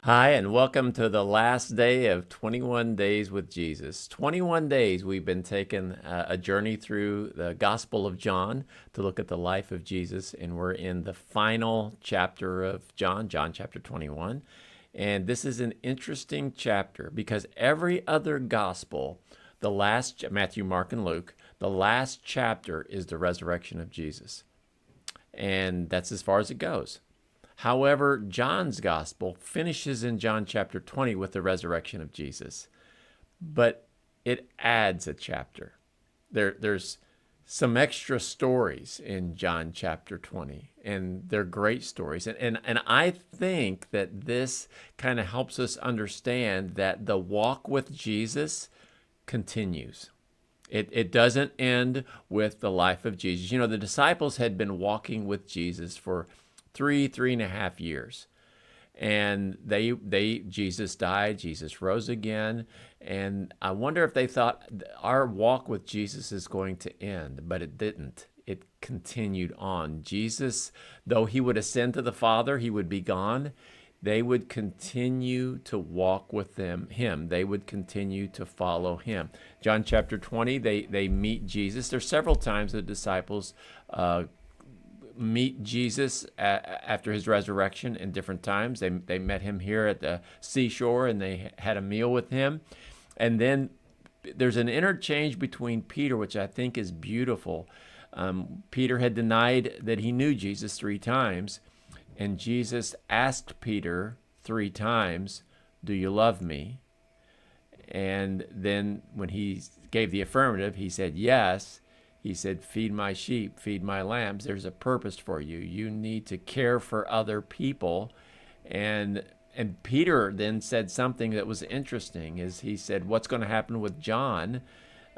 Hi, and welcome to the last day of 21 Days with Jesus. 21 days we've been taking a journey through the Gospel of John to look at the life of Jesus, and we're in the final chapter of John, John chapter 21. And this is an interesting chapter because every other gospel, the last, Matthew, Mark, and Luke, the last chapter is the resurrection of Jesus. And that's as far as it goes. However, John's gospel finishes in John chapter 20 with the resurrection of Jesus, but it adds a chapter. There's some extra stories in John chapter 20, and they're great stories. And I think that this kind of helps us understand that the walk with Jesus continues. It doesn't end with the life of Jesus. You know, the disciples had been walking with Jesus for 3.5 years. And Jesus died, Jesus rose again. And I wonder if they thought our walk with Jesus is going to end, but it didn't. It continued on. Jesus, though he would ascend to the Father, he would be gone. They would continue to walk with him. They would continue to follow him. John chapter 20, they meet Jesus. There's several times the disciples meet Jesus after his resurrection in different times. They met him here at the seashore and they had a meal with him. And then there's an interchange between Peter, which I think is beautiful. Peter had denied that he knew Jesus 3 times. And Jesus asked Peter 3 times, "Do you love me?" And then when he gave the affirmative, he said, "Yes." He said, "Feed my sheep, feed my lambs. There's a purpose for you. You need to care for other people." And Peter then said something that was interesting. Is he said, "What's going to happen with John,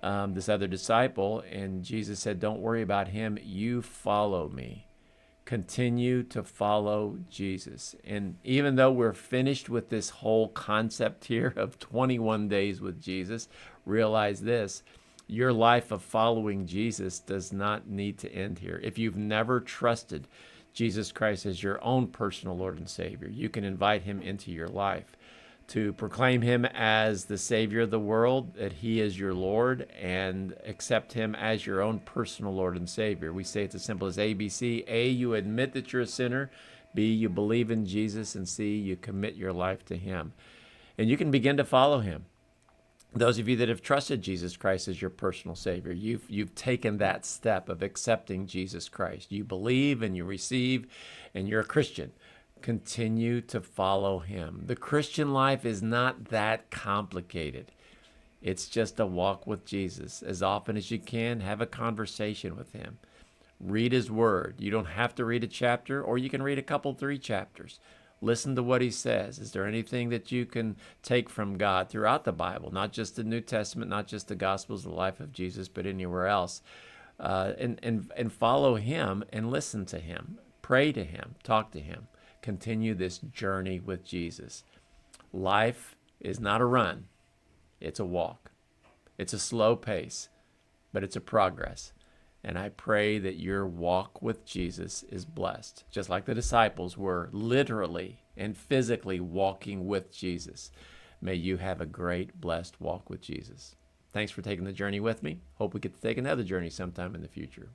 this other disciple?" And Jesus said, "Don't worry about him. You follow me." Continue to follow Jesus. And even though we're finished with this whole concept here of 21 days with Jesus, realize this: your life of following Jesus does not need to end here. If you've never trusted Jesus Christ as your own personal Lord and Savior, you can invite him into your life to proclaim him as the Savior of the world, that he is your Lord, and accept him as your own personal Lord and Savior. We say it's as simple as ABC. A, you admit that you're a sinner. B, you believe in Jesus. And C, you commit your life to him. And you can begin to follow him. Those of you that have trusted Jesus Christ as your personal Savior, you've taken that step of accepting Jesus Christ. You believe and you receive, and you're a Christian. Continue to follow him. The Christian life is not that complicated. It's just a walk with Jesus. As often as you can, have a conversation with him. Read his word. You don't have to read a chapter, or you can read a couple, 3 chapters. Listen to what he says. Is there anything that you can take from God throughout the Bible? Not just the New Testament, not just the Gospels, the life of Jesus, but anywhere else. And follow him and listen to him. Pray to him. Talk to him. Continue this journey with Jesus. Life is not a run. It's a walk. It's a slow pace, but it's a progress. And I pray that your walk with Jesus is blessed, just like the disciples were literally and physically walking with Jesus. May you have a great, blessed walk with Jesus. Thanks for taking the journey with me. Hope we get to take another journey sometime in the future.